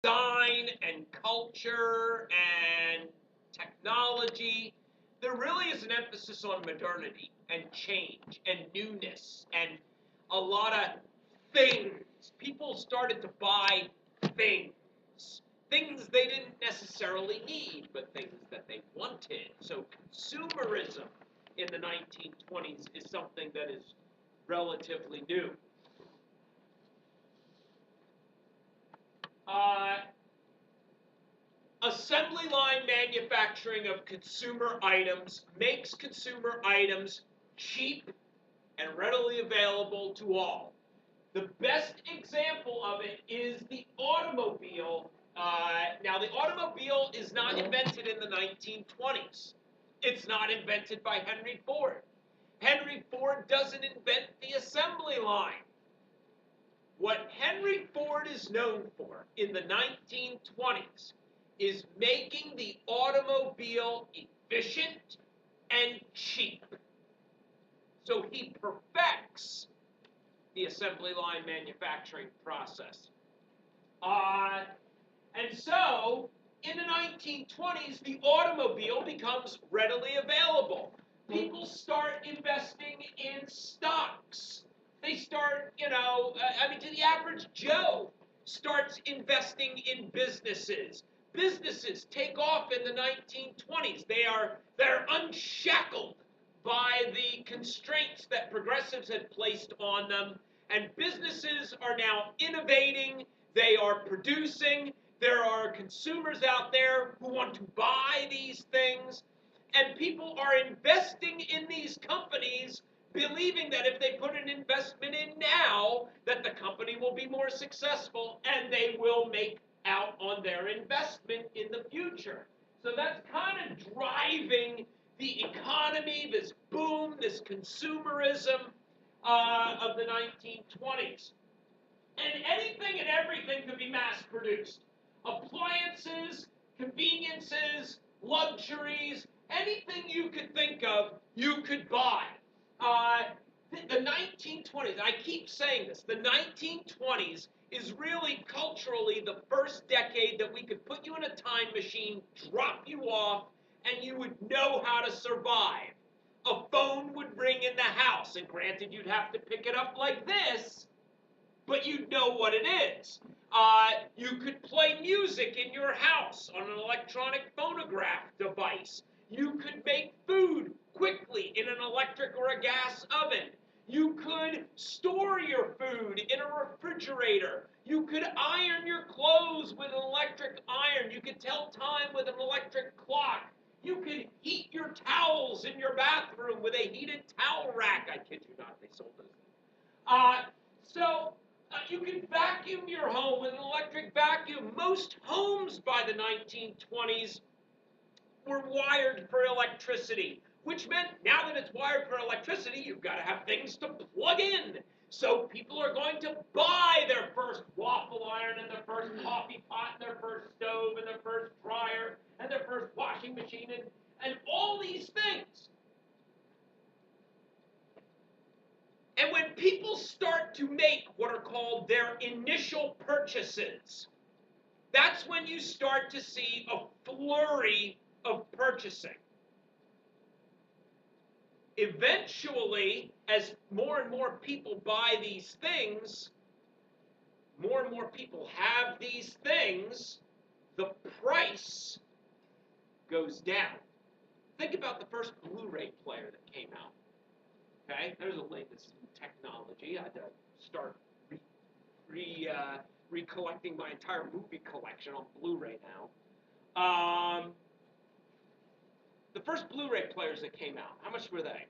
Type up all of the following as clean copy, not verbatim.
design and culture and technology, there really is an emphasis on modernity and change and newness and a lot of things. People started to buy things. Things they didn't necessarily need, but things that they wanted. So consumerism in the 1920s is something that is relatively new. Uh, Assembly line manufacturing of consumer items makes consumer items cheap and readily available to all. The best example of it is the automobile. Now, the automobile is not invented in the 1920s. It's not invented by Henry Ford. Henry Ford doesn't invent the assembly line. What Henry Ford is known for in the 1920s is making the automobile efficient and cheap. So he perfects the assembly line manufacturing process. And so, in the 1920s, the automobile becomes readily available. People start investing in stocks. They start, to the average Joe, starts investing in businesses. Businesses take off in the 1920s. They're unshackled by the constraints that progressives had placed on them, and businesses are now innovating, they are producing, there are consumers out there who want to buy these things, and people are investing in these companies believing that if they put an investment in now, that the company will be more successful and they will make out on their investment in the future. So that's kind of driving the economy, this boom, this consumerism of the 1920s. And anything and everything could be mass produced. Appliances, conveniences, luxuries, anything you could think of, you could buy. The 1920s, I keep saying this, the 1920s is really culturally the first decade that we could put you in a time machine, drop you off, and you would know how to survive. A phone would ring in the house, and granted, you'd have to pick it up like this, but you'd know what it is. You could play music in your house on an electronic phonograph device. You could make food quickly in an electric or a gas oven. You could store your food in a refrigerator. You could iron your clothes with an electric iron. You could tell time with an electric clock. You could heat your towels in your bathroom with a heated towel rack. I kid you not, they sold those. You can vacuum your home with an electric vacuum. Most homes by the 1920s were wired for electricity, which meant now that it's wired for electricity, you've got to have things to plug in. So people are going to buy their first waffle iron and their first coffee pot and their first stove and their first dryer and their first washing machine and all these things. And when people start to make what are called their initial purchases, that's when you start to see a flurry of purchasing. Eventually, as more and more people buy these things, more and more people have these things, the price goes down. Think about the first Blu-ray player that came out. Okay, there's the latest technology. I had to start recollecting my entire movie collection on Blu-ray now. The first Blu-ray players that came out, how much were they?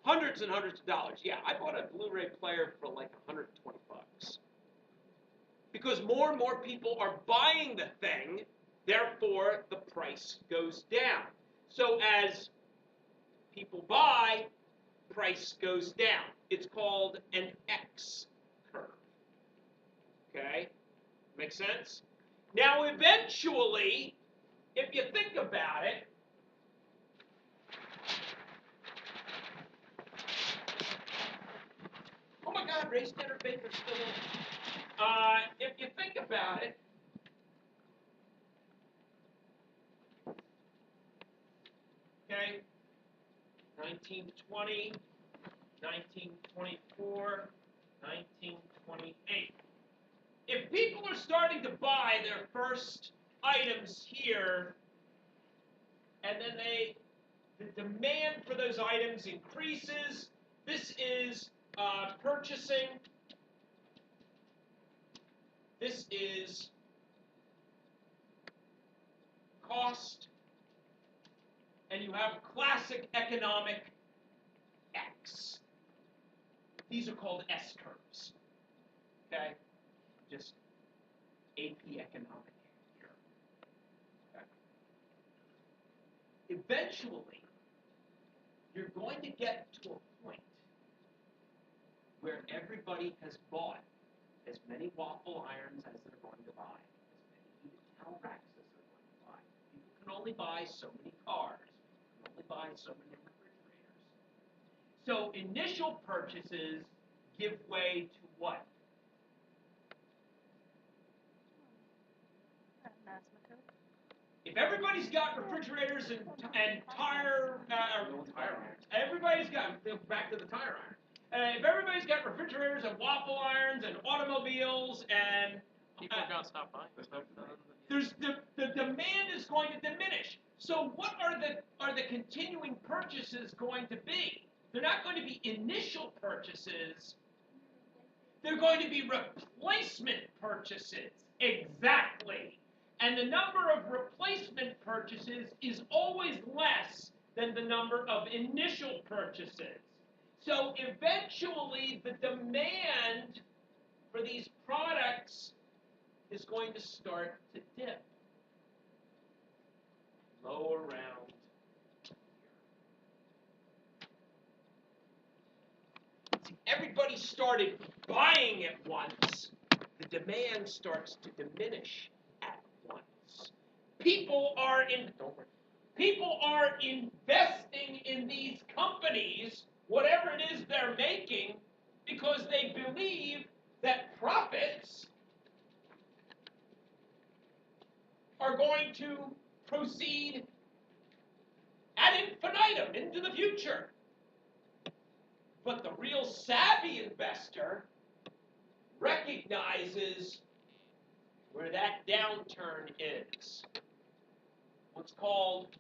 Hundreds and hundreds of dollars. Yeah, I bought a Blu-ray player for like $120. Because more and more people are buying the thing, therefore the price goes down. So as people buy, price goes down. It's called an X curve. Okay? Make sense? Now, eventually, if you think about it, oh my God, raised dinner baker's still in. If you think about it, 1920, 1924, 1928. If people are starting to buy their first items here, and then the demand for those items increases, this is purchasing, this is cost, and you have classic economic X. These are called S curves. Okay? Just AP economic here. Okay? Eventually, you're going to get to a point where everybody has bought as many waffle irons as they're going to buy, as many heated towel racks as they're going to buy. People can only buy so many cars. People can only buy so many refrigerators. So initial purchases give way to what? If everybody's got refrigerators and tire irons, everybody's got, back to the tire iron. If everybody's got refrigerators and waffle irons and automobiles and people are gonna stop buying. There's the demand is going to diminish. So what are the continuing purchases going to be? They're not going to be initial purchases. They're going to be replacement purchases. Exactly. And the number of replacement purchases is always less than the number of initial purchases. So eventually the demand for these products is going to start to dip. Low around here. See, everybody started buying at once. The demand starts to diminish at once. People are investing in these companies, whatever it is they're making, because they believe that profits are going to proceed ad infinitum into the future. But the real savvy investor recognizes where that downturn is. What's called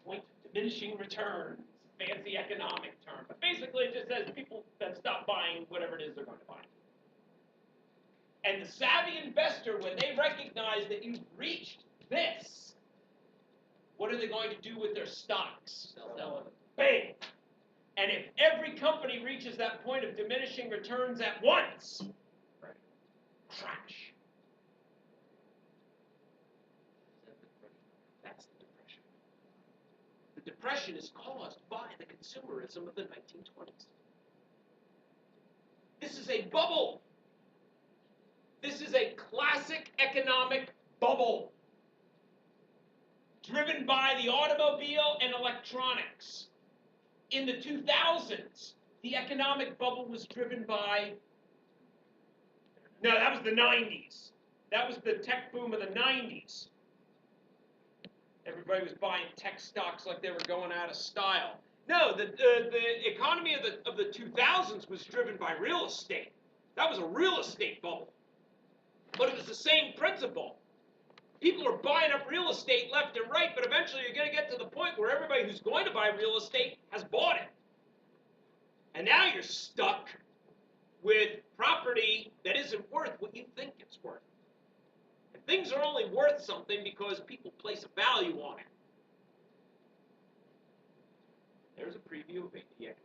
point of diminishing returns. Fancy economic term. But basically it just says people that stop buying whatever it is they're going to buy. And the savvy investor, when they recognize that you've reached this, what are they going to do with their stocks? Sell it. Bang! And if every company reaches that point of diminishing returns at once, crash. That's the depression. The depression is caused by the consumerism of the 1920s. This is a bubble. This is a classic economic bubble driven by the automobile and electronics. In the 2000s, the economic bubble was driven by, no, that was the 90s. That was the tech boom of the 90s. Everybody was buying tech stocks like they were going out of style. No, the economy of the 2000s was driven by real estate. That was a real estate bubble. But it was the same principle. People are buying up real estate left and right, but eventually you're going to get to the point where everybody who's going to buy real estate has bought it. And now you're stuck with property that isn't worth what you think it's worth. And things are only worth something because people place a value on it. There's a preview of AP economics.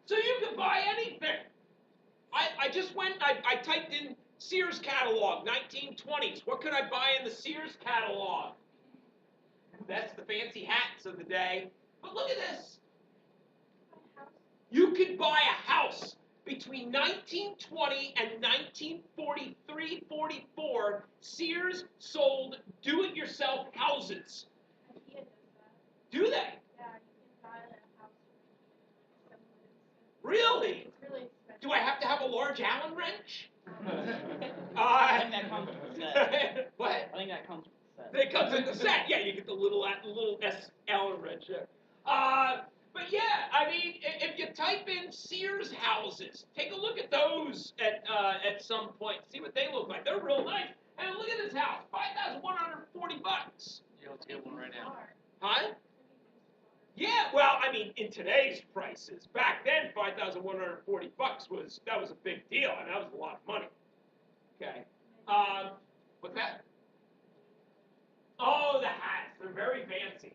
So you can buy anything. I just went, I typed in Sears catalog, 1920s. What could I buy in the Sears catalog? That's the fancy hats of the day. But look at this. You could buy a house between 1920 and 1943-44. Sears sold do-it-yourself houses. Do they? Yeah, you can buy a house That comes with the set. That comes in the set. Yeah, you get the little S Allen wrench there. But yeah, I mean, if you type in Sears houses, take a look at those at some point. See what they look like. They're real nice. And look at this house, $5,140. You don't get one right now. Huh? Yeah, well, I mean, in today's prices, back then, $5,140 was a big deal, and that was a lot of money. Okay. What's that? Oh, the hats. They're very fancy.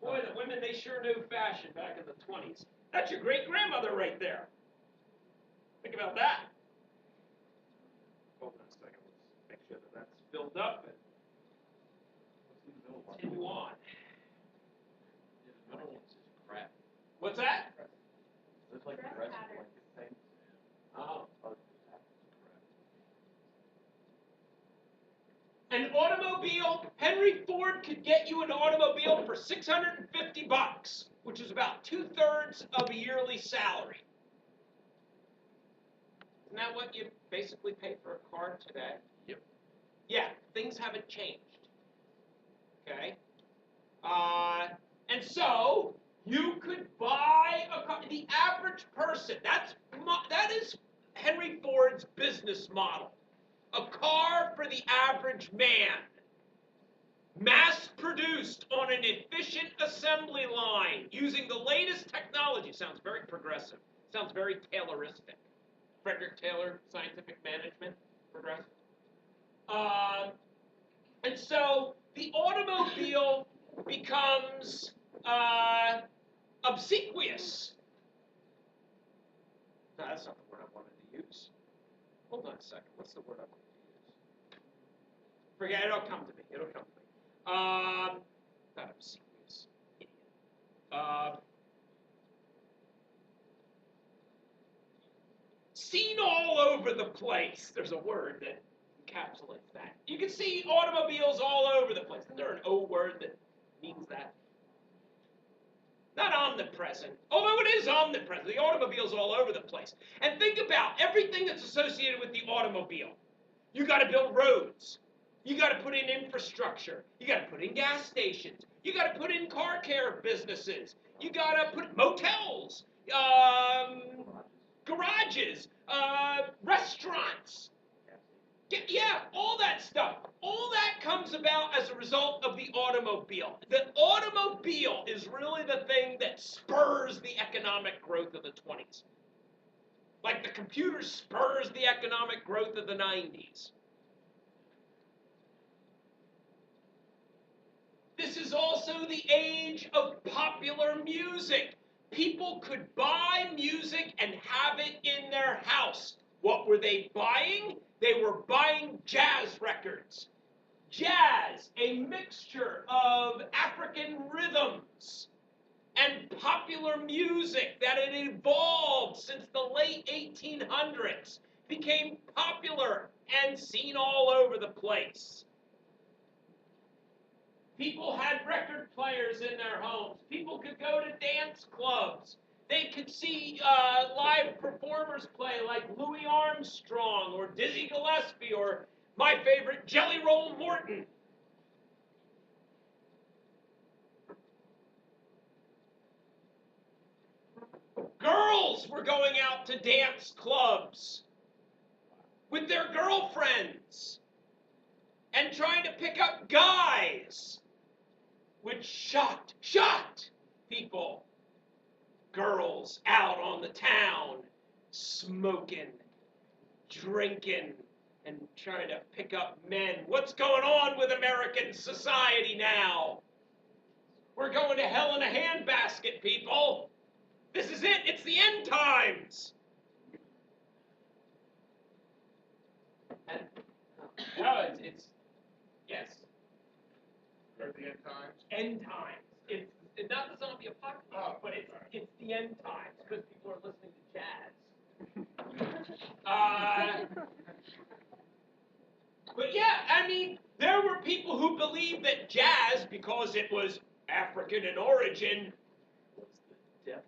Boy, the women, they sure knew fashion back in the 20s. That's your great-grandmother right there. Think about that. Hold on a second. Let's make sure that that's filled up and continue on. Yeah, the middle one's just crap. What's that? Looks like the dress is like the same. Oh. Oh, An automobile, Henry Ford could get you an automobile for $650, which is about 2/3 of a yearly salary. Isn't that what you basically pay for a car today? Yep. Yeah, things haven't changed. Okay? And so, you could buy a car. The average person, that is Henry Ford's business model. A car for the average man, mass-produced on an efficient assembly line using the latest technology. Sounds very progressive. Sounds very Tayloristic. Frederick Taylor, scientific management, progressive. And so the automobile becomes obsequious. No, that's not the word I wanted to use. Hold on a second. What's the word I wanted to use? Forget it. It'll come to me. It'll come to me. Not obsequious. Idiot. Seen all over the place. There's a word that encapsulates that. You can see automobiles all over the place. Isn't there an O word that means that? Not omnipresent, although it is omnipresent. The automobile's all over the place. And think about everything that's associated with the automobile. You got to build roads. You got to put in infrastructure. You got to put in gas stations. You got to put in car care businesses. You got to put motels, garages, restaurants. Yeah, all that stuff. All that comes about as a result of the automobile. The automobile is really the thing that spurs the economic growth of the 20s. Like the computer spurs the economic growth of the 90s. This is also the age of popular music. People could buy music and have it in their house. What were they buying? They were buying jazz records. Jazz, a mixture of African rhythms and popular music that had evolved since the late 1800s, became popular and seen all over the place. People had record players in their homes. People could go to dance clubs. They could see live performers play like Louis Armstrong or Dizzy Gillespie or my favorite, Jelly Roll Morton. Girls were going out to dance clubs with their girlfriends and trying to pick up guys, which shocked people. Girls out on the town, smoking, drinking, and trying to pick up men. What's going on with American society now? We're going to hell in a handbasket, people. This is it. It's the end times. And, no, it's yes. Are the end times? End times. It's not the zombie apocalypse, but it's the end times because people are listening to jazz. But yeah, I mean, there were people who believed that jazz, because it was African in origin, was the devil's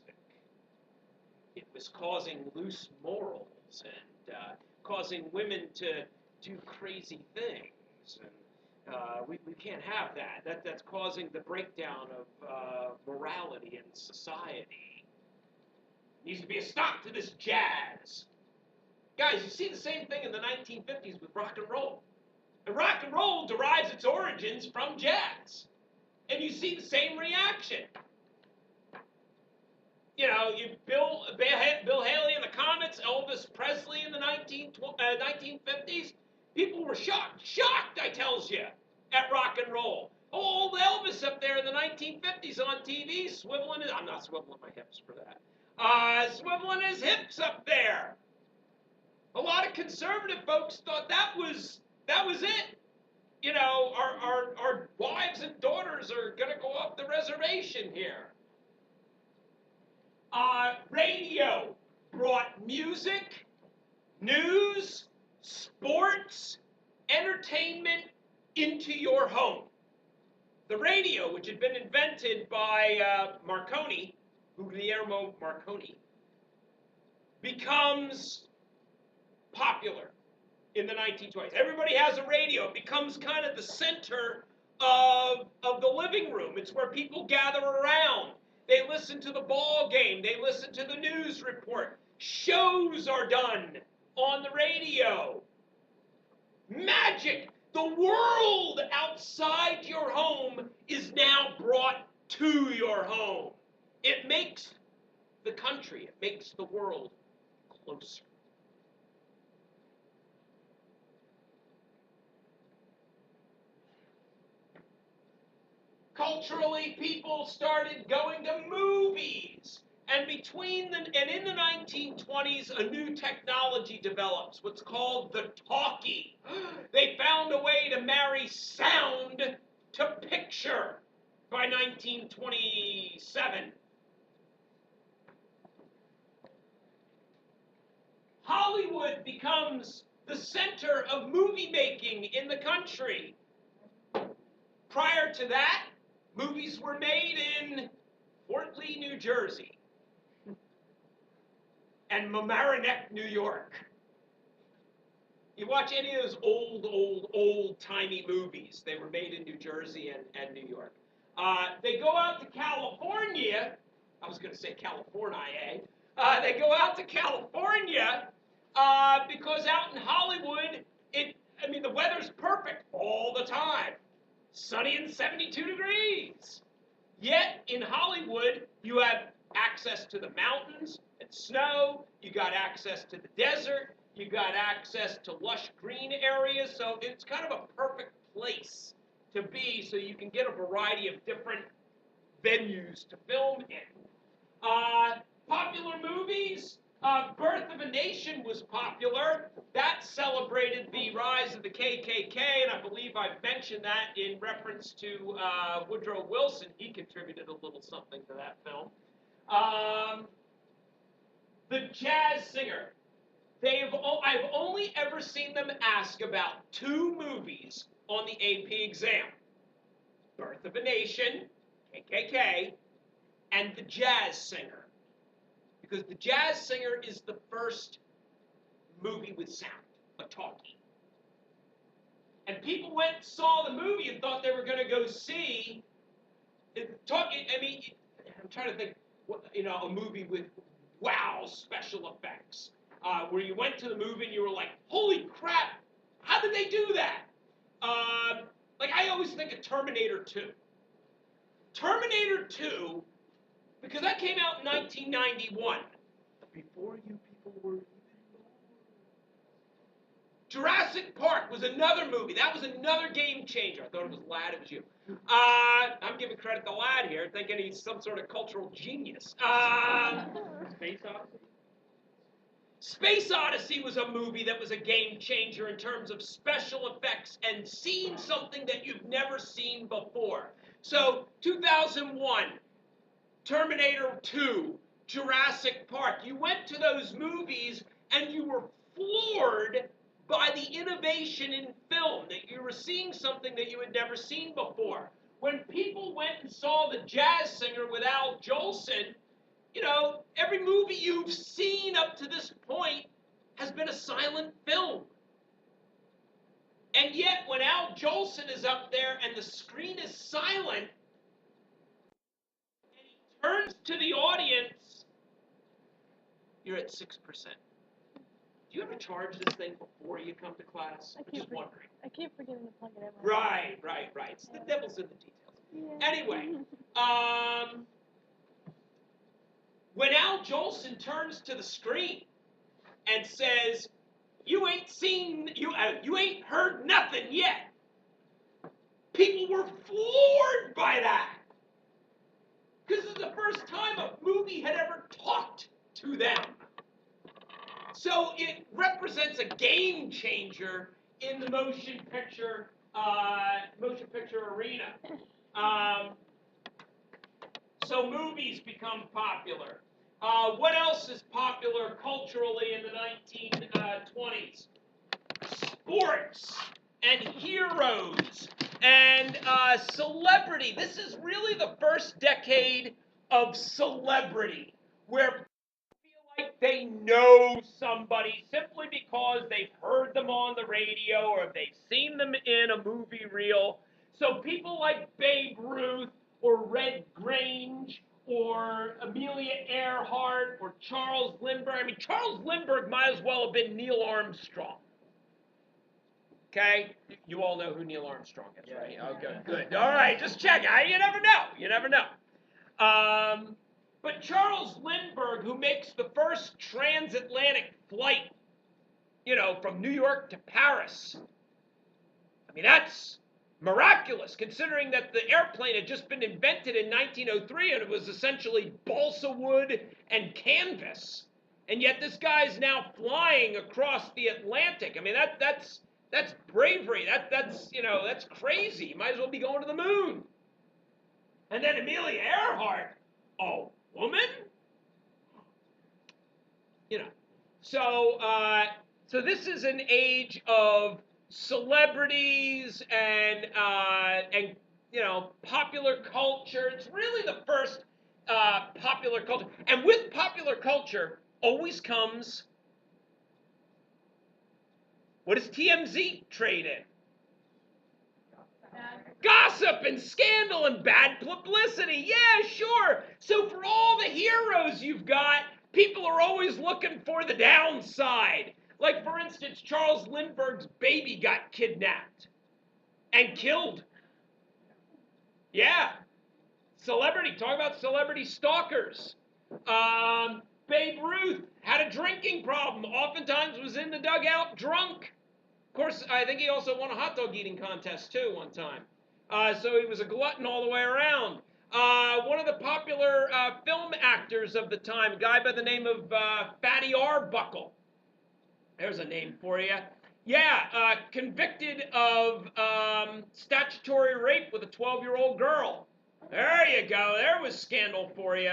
music. It was causing loose morals and causing women to do crazy things, and we can't have that. That's causing the breakdown of morality in society. Needs to be a stop to this jazz. Guys, you see the same thing in the 1950s with rock and roll. And rock and roll derives its origins from jazz. And you see the same reaction. You know, Bill Haley in the Comets, Elvis Presley in the 1950s. People were shocked, I tells you, at rock and roll. Old Elvis up there in the 1950s on TV, I'm not swiveling my hips for that. Swiveling his hips up there. A lot of conservative folks thought that was it. You know, our wives and daughters are going to go off the reservation here. Radio brought music, news, sports, entertainment into your home. The radio, which had been invented by Guglielmo Marconi, becomes popular in the 1920s. Everybody has a radio. It becomes kind of the center of the living room. It's where people gather around. They listen to the ball game. They listen to the news report. Shows are done on the radio. Magic. The world outside your home is now brought to your home. It makes the country, it makes the world closer. Culturally, people started going to movies. And in the 1920s, a new technology develops, what's called the talkie. They found a way to marry sound to picture by 1927. Hollywood becomes the center of movie making in the country. Prior to that, movies were made in Fort Lee, New Jersey, and Mamaroneck, New York. You watch any of those old-timey movies, they were made in New Jersey and New York. They go out to California. I was going to say California, eh? They go out to California because out in Hollywood, the weather's perfect all the time. Sunny and 72 degrees. Yet in Hollywood, you have access to the mountains and snow. You got access to the desert. You got access to lush green areas. So it's kind of a perfect place to be so you can get a variety of different venues to film in. Popular movies. Birth of a Nation was popular. That celebrated the rise of the KKK, and I believe I've mentioned that in reference to Woodrow Wilson. He contributed a little something to that film. The Jazz Singer. I've only ever seen them ask about two movies on the AP exam. Birth of a Nation, KKK, and The Jazz Singer. Because The Jazz Singer is the first movie with sound, a talkie. And people went and saw the movie and thought they were going to go see I'm trying to think, a movie with wow special effects, where you went to the movie and you were like, holy crap, how did they do that? I always think of Terminator 2. Terminator 2, because that came out in 1991, before you people were even born. Jurassic Park was another movie. That was another game changer. I thought it was Ladd. It was you. I'm giving credit to Ladd here, thinking he's some sort of cultural genius. Space Odyssey? Space Odyssey was a movie that was a game changer in terms of special effects and seeing something that you've never seen before. So, 2001, Terminator 2, Jurassic Park. You went to those movies and you were floored by the innovation in film, that you were seeing something that you had never seen before. When people went and saw The Jazz Singer with Al Jolson, every movie you've seen up to this point has been a silent film. And yet, when Al Jolson is up there and the screen is silent, and he turns to the audience, you're at 6%. Do you ever charge this thing before you come to class? I'm just wondering. I keep forgetting to plug it in. Right. It's the devil's in the details. Yeah. Anyway, when Al Jolson turns to the screen and says, you ain't heard nothing yet. People were floored by that. Because this is the first time a movie had ever talked to them. So it represents a game changer in the motion picture arena. So movies become popular. What else is popular culturally in the 1920s? Sports and heroes and celebrity. This is really the first decade of celebrity, where people feel like they know somebody simply because they've heard them on the radio or they've seen them in a movie reel. So people like Babe Ruth or Red Grange or Amelia Earhart or Charles Lindbergh. I mean, Charles Lindbergh might as well have been Neil Armstrong. Okay? You all know who Neil Armstrong is, right? Okay, good. All right, just check. You never know. But Charles Lindbergh, who makes the first transatlantic flight, from New York to Paris. I mean, that's miraculous, considering that the airplane had just been invented in 1903, and it was essentially balsa wood and canvas. And yet this guy's now flying across the Atlantic. I mean, that's bravery. That's crazy. You might as well be going to the moon. And then Amelia Earhart, a woman? So this is an age of celebrities and popular culture. It's really the first popular culture. And with popular culture always comes, what does TMZ trade in? Gossip and scandal and bad publicity. Yeah, sure. So for all the heroes you've got, people are always looking for the downside. Like, for instance, Charles Lindbergh's baby got kidnapped and killed. Yeah. Celebrity. Talk about celebrity stalkers. Babe Ruth had a drinking problem. Oftentimes was in the dugout drunk. Of course, I think he also won a hot dog eating contest, too, one time. So he was a glutton all the way around. One of the popular film actors of the time, a guy by the name of Fatty Arbuckle. There's a name for you. Yeah, convicted of statutory rape with a 12-year-old girl. There you go. There was scandal for you.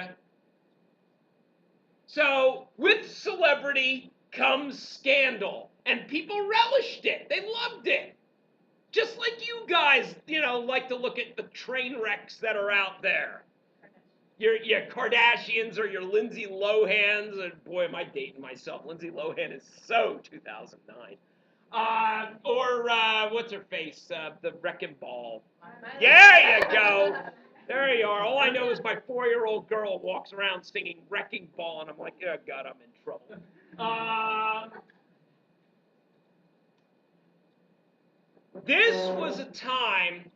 So with celebrity comes scandal. And people relished it. They loved it. Just like you guys, like to look at the train wrecks that are out there. Your Kardashians or your Lindsay Lohans. And boy, am I dating myself. Lindsay Lohan is so 2009. Or what's her face? The Wrecking Ball. There you go. There you are. All I know is my 4-year-old girl walks around singing Wrecking Ball, and I'm like, oh, God, I'm in trouble. This was a time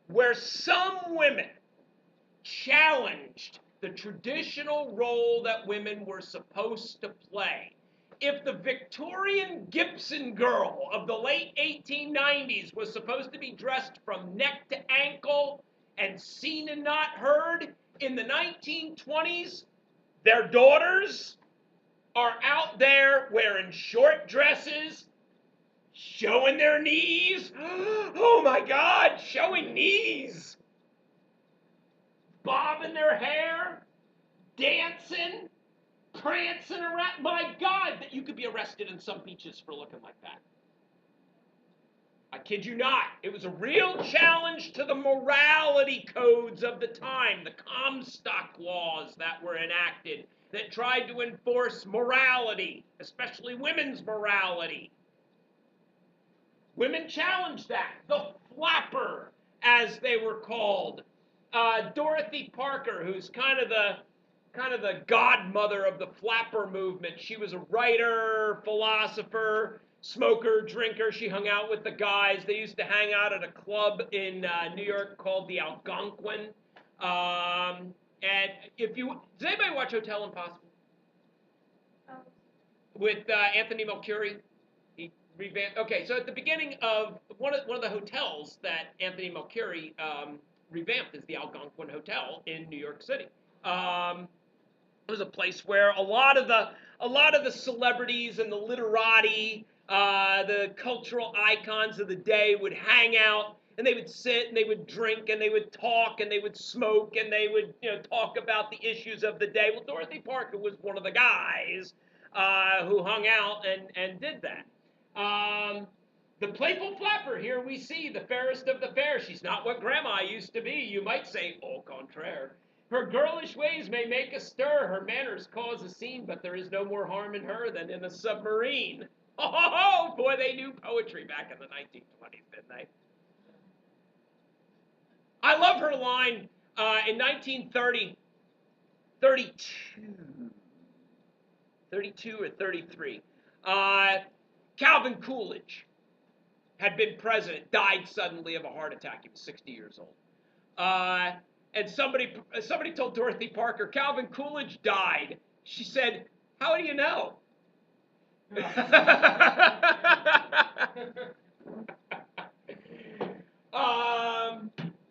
where some women challenged the traditional role that women were supposed to play. If the Victorian Gibson girl of the late 1890s was supposed to be dressed from neck to ankle and seen and not heard, in the 1920s, their daughters are out there wearing short dresses, showing their knees. Oh my God, showing knees. Bobbing their hair, dancing, prancing around. My God, that you could be arrested in some beaches for looking like that. I kid you not. It was a real challenge to the morality codes of the time, the Comstock laws that were enacted that tried to enforce morality, especially women's morality. Women challenged that. The flapper, as they were called. Dorothy Parker, who's kind of the godmother of the flapper movement. She was a writer, philosopher, smoker, drinker. She hung out with the guys. They used to hang out at a club in New York called the Algonquin. And does anybody watch Hotel Impossible? With Anthony Mercuri? He revamped. Okay, so at the beginning of one of the hotels that Anthony Mercuri revamped is the Algonquin Hotel in New York City. It was a place where a lot of the celebrities and the literati, the cultural icons of the day would hang out, and they would sit and they would drink and they would talk and they would smoke and they would talk about the issues of the day. Well, Dorothy Parker was one of the guys who hung out and did that. The playful flapper, here we see the fairest of the fair. She's not what Grandma used to be. You might say, au contraire. Her girlish ways may make a stir, her manners cause a scene, but there is no more harm in her than in a submarine. Oh, boy, they knew poetry back in the 1920s, didn't they? I love her line in 1930, 32 or 33. Calvin Coolidge had been president, died suddenly of a heart attack. He was 60 years old. And somebody told Dorothy Parker, Calvin Coolidge died. She said, how do you know?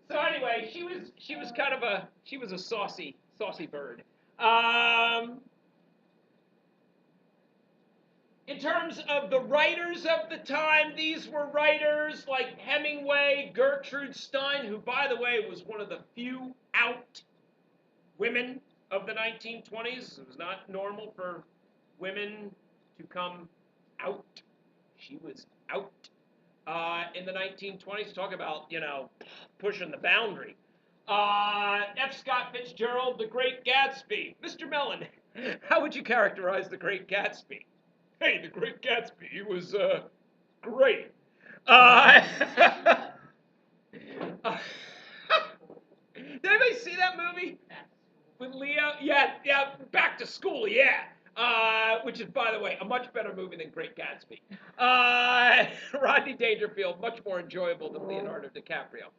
So anyway, she was kind of a saucy bird. In terms of the writers of the time, these were writers like Hemingway, Gertrude Stein, who, by the way, was one of the few out women of the 1920s. It was not normal for women to come out. She was out in the 1920s. Talk about, pushing the boundary. F. Scott Fitzgerald, The Great Gatsby. Mr. Mellon, how would you characterize The Great Gatsby? Hey, The Great Gatsby, he was great. Did anybody see that movie with Leo? Yeah, Back to School, yeah. Which is, by the way, a much better movie than Great Gatsby. Rodney Dangerfield, much more enjoyable than Leonardo DiCaprio.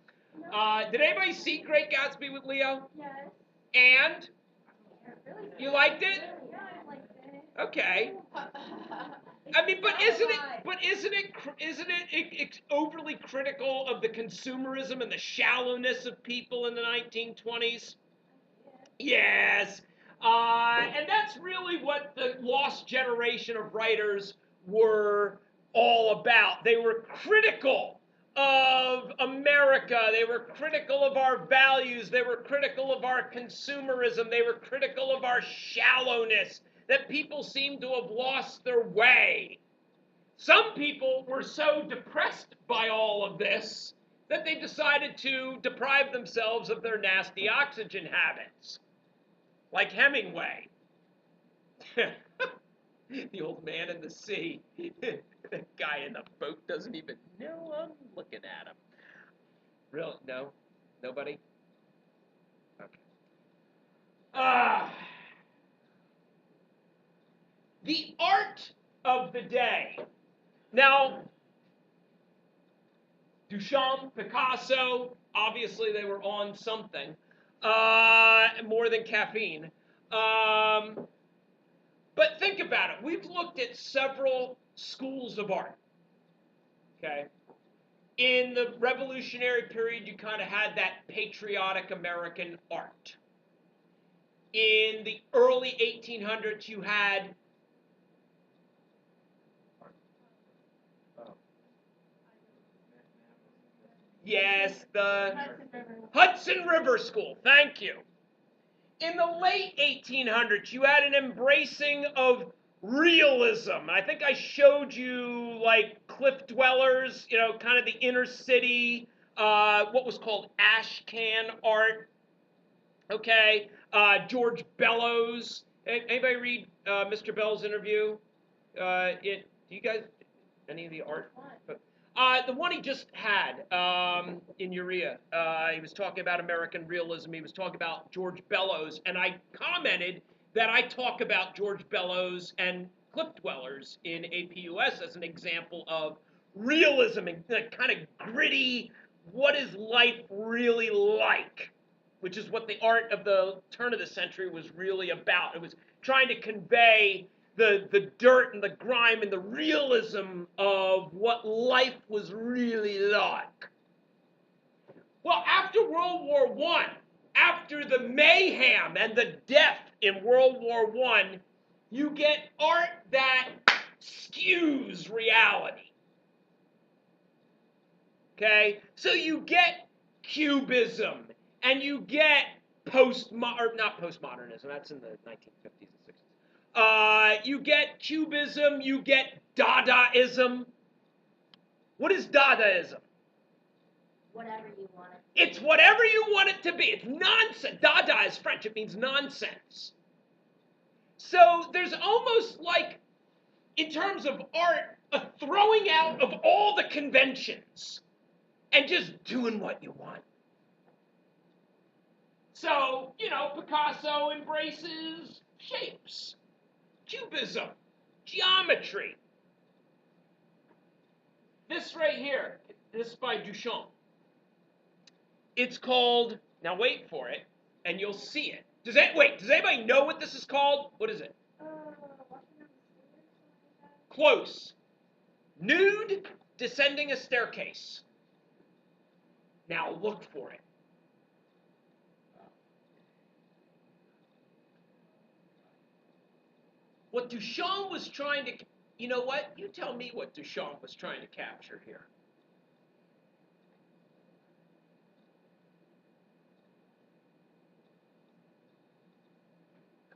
Did anybody see Great Gatsby with Leo? Yes. And? You liked it? Yeah, I liked it. Okay. I mean, but isn't it overly critical of the consumerism and the shallowness of people in the 1920s? Yes. And that's really what the lost generation of writers were all about. They were critical of America. They were critical of our values. They were critical of our consumerism. They were critical of our shallowness, that people seem to have lost their way. Some people were so depressed by all of this that they decided to deprive themselves of their nasty oxygen habits, like Hemingway. The old man in the sea. The guy in the boat doesn't even know I'm looking at him. Real? No? Nobody? Okay. The art of the day. Now, Duchamp, Picasso, obviously they were on something more than caffeine. But think about it. We've looked at several schools of art. Okay. In the Revolutionary period, you kind of had that patriotic American art. In the early 1800s, you had the Hudson River School. Thank you. In the late 1800s, you had an embracing of realism. I think I showed you like Cliff Dwellers, kind of the inner city, what was called ashcan art. Okay, George Bellows. Anybody read Mr. Bell's interview? Do you guys any of the art? The one he just had in Urea, he was talking about American realism. He was talking about George Bellows, and I commented that I talk about George Bellows and Cliff Dwellers in APUS as an example of realism and the kind of gritty, what is life really like, which is what the art of the turn of the century was really about. It was trying to convey the dirt and the grime and the realism of what life was really like. Well, after World War I, after the mayhem and the death in World War I, you get art that skews reality. Okay? So you get Cubism, and you get not postmodernism, that's in the 1950s and 60s. You get Cubism, you get Dadaism. What is Dadaism? Whatever you want it. It's whatever you want it to be. It's nonsense. Dada is French. It means nonsense. So there's almost like, in terms of art, a throwing out of all the conventions and just doing what you want. So, Picasso embraces shapes, cubism, geometry. This right here, this is by Duchamp. It's called, now wait for it, and you'll see it. Does anybody know what this is called? What is it? Close. Nude descending a staircase. Now look for it. What Duchamp was trying to, you know what? You tell me what Duchamp was trying to capture here.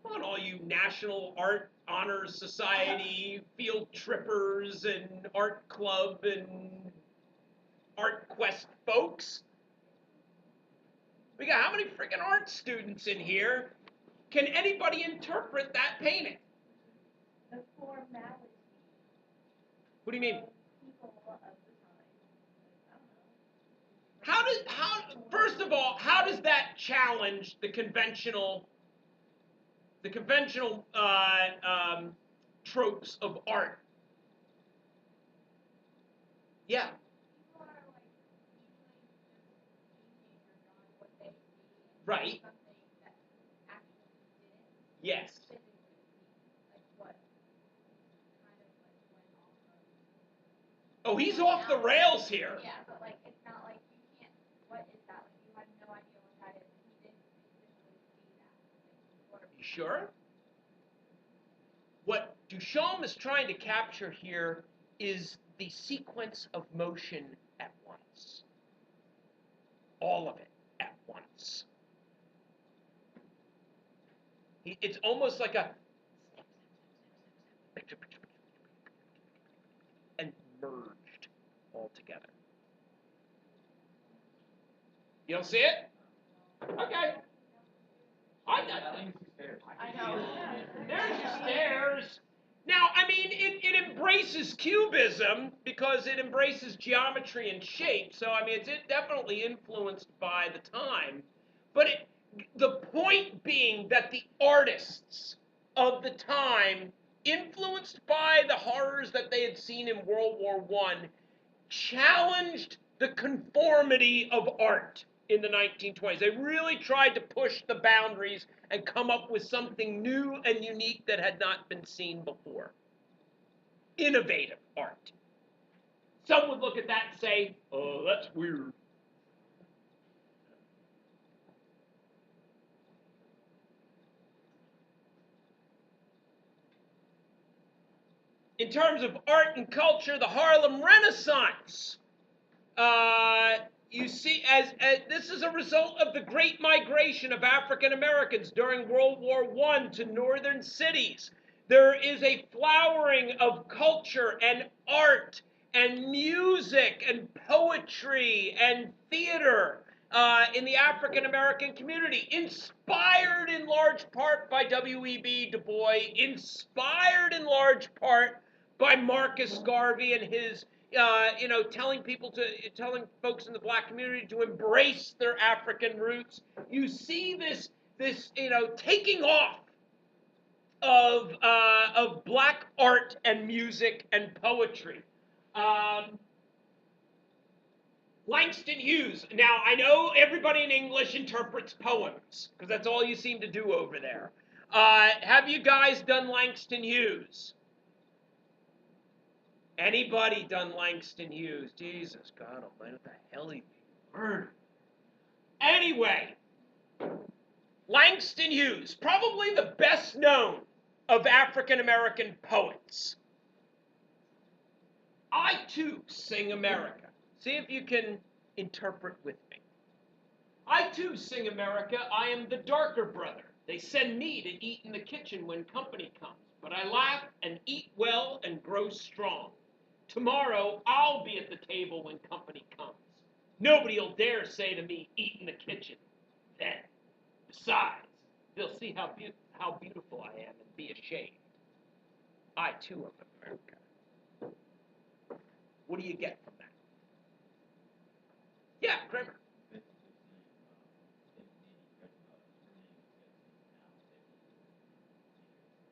Come on, all you National Art Honor Society field trippers and art club and art quest folks. We got how many freaking art students in here? Can anybody interpret that painting? The formality. What do you mean? People of the time. First of all, how does that challenge the conventional tropes of art? Yeah. People are like usually just painting or drawing what they see. Right. Something that actually didn't. Yes. Physically see, like what kind of like went off of. Oh, he's off the rails here. Yeah, but like it's not like you can't. What is that? Like you have no idea what that is. He didn't physically see that. Like, what are You sure? What Duchamp is trying to capture here is the sequence of motion at once. All of it at once. It's almost like a and merged all together. You don't see it? Okay. I know. There's your stairs. Now, I mean, it embraces cubism because it embraces geometry and shape. So, I mean, it's definitely influenced by the time. But the point being that the artists of the time, influenced by the horrors that they had seen in World War I, challenged the conformity of art in the 1920s. They really tried to push the boundaries and come up with something new and unique that had not been seen before. Innovative art. Some would look at that and say, oh, that's weird. In terms of art and culture, the Harlem Renaissance. You see, as this is a result of the great migration of African Americans during World War I to northern cities. There is a flowering of culture and art and music and poetry and theater in the African American community, inspired in large part by W.E.B. Du Bois, inspired in large part by Marcus Garvey and his telling folks in the black community to embrace their African roots. You see this taking off of black art and music and poetry. Langston Hughes. Now, I know everybody in English interprets poems, because that's all you seem to do over there. Have you guys done Langston Hughes? Anybody done Langston Hughes? Jesus God almighty, what the hell he murdered? Anyway, Langston Hughes, probably the best known of African American poets. I too sing America. See if you can interpret with me. I too sing America. I am the darker brother. They send me to eat in the kitchen when company comes, but I laugh and eat well and grow strong. Tomorrow I'll be at the table when company comes. Nobody'll dare say to me, eat in the kitchen. Then, besides, they'll see how beautiful I am and be ashamed. I too am America. What do you get from that? Yeah, Kramer.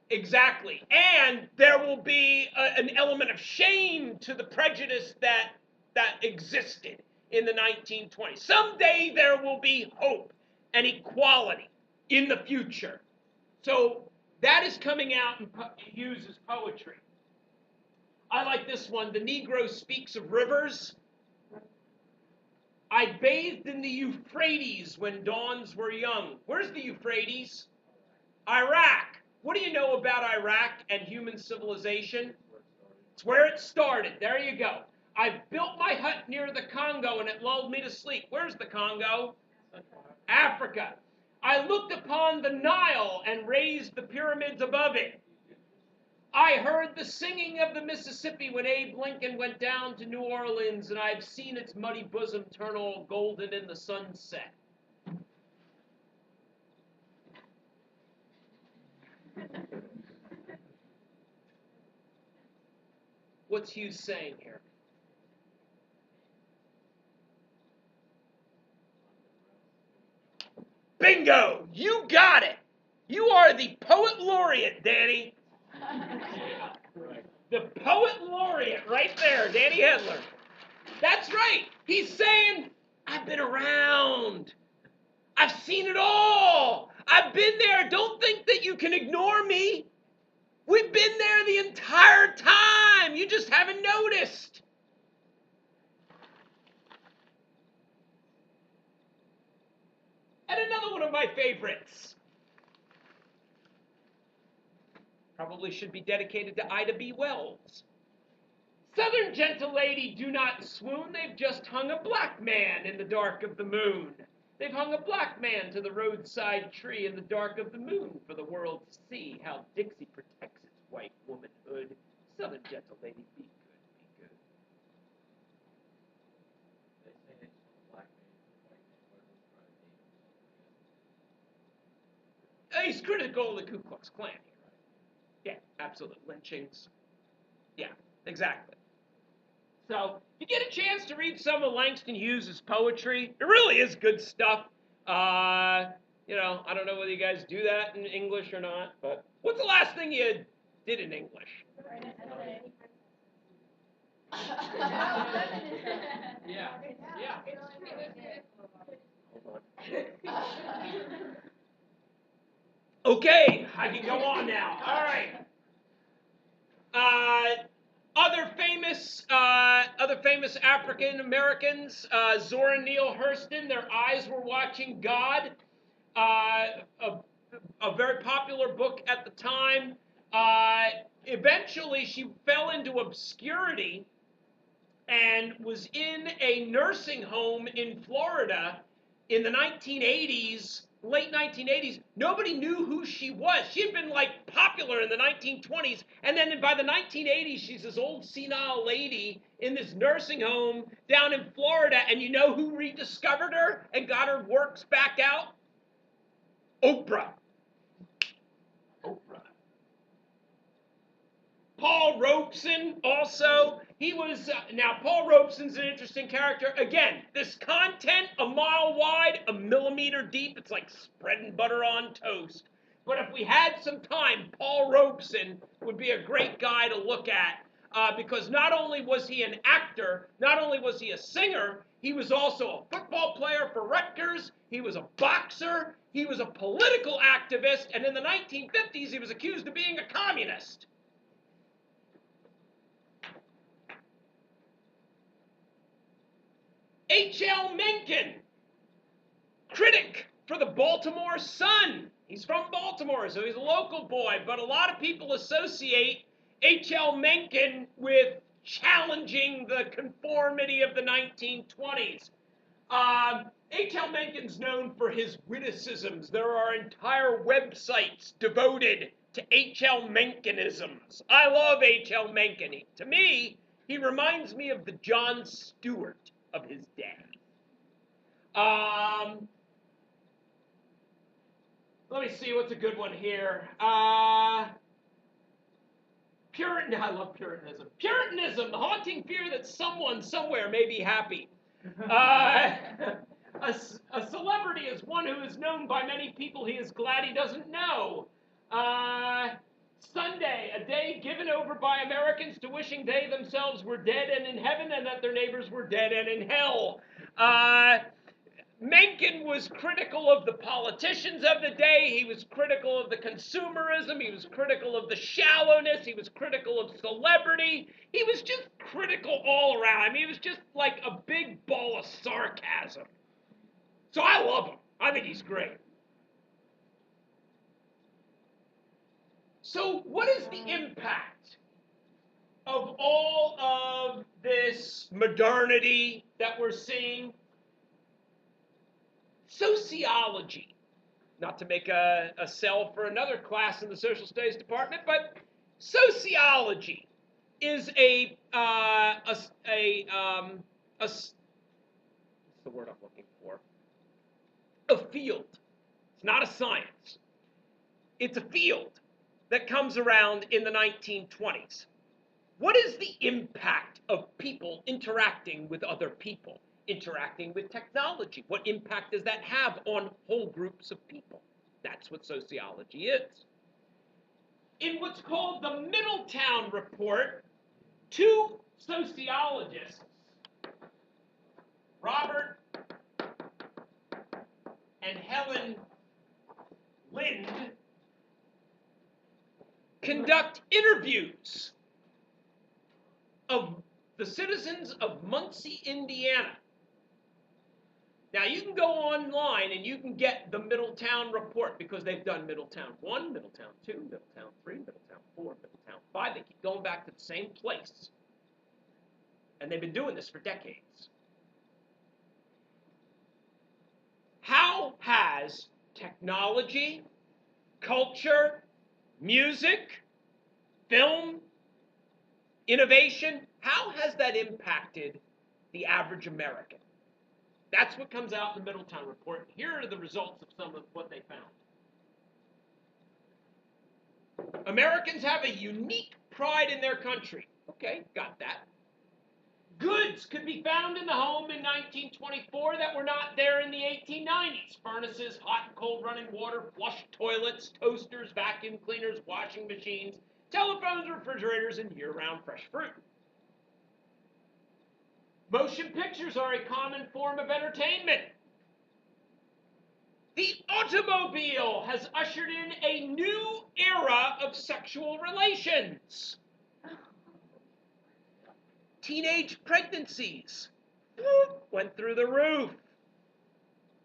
Exactly. And there will be an element of shame to the prejudice that existed in the 1920s. Someday there will be hope and equality in the future. So that is coming out in Hughes' poetry. I like this one. The Negro speaks of rivers. I bathed in the Euphrates when dawns were young. Where's the Euphrates? Iraq. What do you know about Iraq and human civilization? It's where it started. There you go. I built my hut near the Congo and it lulled me to sleep. Where's the Congo? Africa. I looked upon the Nile and raised the pyramids above it. I heard the singing of the Mississippi when Abe Lincoln went down to New Orleans, and I've seen its muddy bosom turn all golden in the sunset. What's Hughes saying here? Bingo! You got it! You are the poet laureate, Danny. The poet laureate right there, Danny Hedler. That's right. He's saying, I've been around. I've seen it all. I've been there. Don't think that you can ignore me. We've been there the entire time. You just haven't noticed. And another one of my favorites. Probably should be dedicated to Ida B. Wells. Southern gentle lady, do not swoon. They've just hung a black man in the dark of the moon. They've hung a black man to the roadside tree in the dark of the moon for the world to see how Dixie protects its white womanhood. Southern gentle lady, be good, be good. They say it's black man, white man, He's critical of the Ku Klux Klan here. Yeah, absolute lynchings. Yeah, exactly. So, if you get a chance to read some of Langston Hughes' poetry, it really is good stuff. I don't know whether you guys do that in English or not, but what's the last thing you did in English? Yeah. Okay, I can go on now. All right. Other famous African Americans, Zora Neale Hurston. Their eyes were watching God. A very popular book at the time. Eventually, she fell into obscurity and was in a nursing home in Florida in the 1980s, late 1980s. Nobody knew who she was. She had been popular in the 1920s, and then by the 1980s, she's this old senile lady in this nursing home down in Florida, and you know who rediscovered her and got her works back out? Oprah. Oprah. Paul Robeson also. He was, now Paul Robeson's an interesting character. Again, this content, a mile wide, a millimeter deep. It's like spreading butter on toast. But if we had some time, Paul Robeson would be a great guy to look at because not only was he an actor, not only was he a singer, he was also a football player for Rutgers, he was a boxer, he was a political activist, and in the 1950s he was accused of being a communist. H.L. Mencken, critic for the Baltimore Sun. He's from Baltimore, so he's a local boy, but a lot of people associate H.L. Mencken with challenging the conformity of the 1920s. H.L. Mencken's known for his witticisms. There are entire websites devoted to H.L. Menkenisms. I love H.L. Mencken. To me, he reminds me of the Jon Stewart of his day. Let me see what's a good one here. Puritan, I love Puritanism. Puritanism, the haunting fear that someone somewhere may be happy. A celebrity is one who is known by many people he is glad he doesn't know. Sunday, a day given over by Americans to wishing they themselves were dead and in heaven and that their neighbors were dead and in hell. Mencken was critical of the politicians of the day. He was critical of the consumerism. He was critical of the shallowness. He was critical of celebrity. He was just critical all around. I mean, he was just like a big ball of sarcasm. So I love him. I think he's great. So what is the impact of all of this modernity that we're seeing? Sociology, not to make a sell for another class in the social studies department, but sociology is what's the word I'm looking for? A field. It's not a science. It's a field that comes around in the 1920s. What is the impact of people interacting with other people? Interacting with technology. What impact does that have on whole groups of people? That's what sociology is. In what's called the Middletown Report, two sociologists, Robert and Helen Lind, conduct interviews of the citizens of Muncie, Indiana. Now, you can go online and you can get the Middletown Report because they've done Middletown 1, Middletown 2, Middletown 3, Middletown 4, Middletown 5. They keep going back to the same place. And they've been doing this for decades. How has technology, culture, music, film, innovation, how has that impacted the average American? That's what comes out in the Middletown Report. Here are the results of some of what they found. Americans have a unique pride in their country. Okay, got that. Goods could be found in the home in 1924 that were not there in the 1890s. Furnaces, hot and cold running water, flush toilets, toasters, vacuum cleaners, washing machines, telephones, refrigerators, and year-round fresh fruit. Motion pictures are a common form of entertainment. The automobile has ushered in a new era of sexual relations. Teenage pregnancies went through the roof.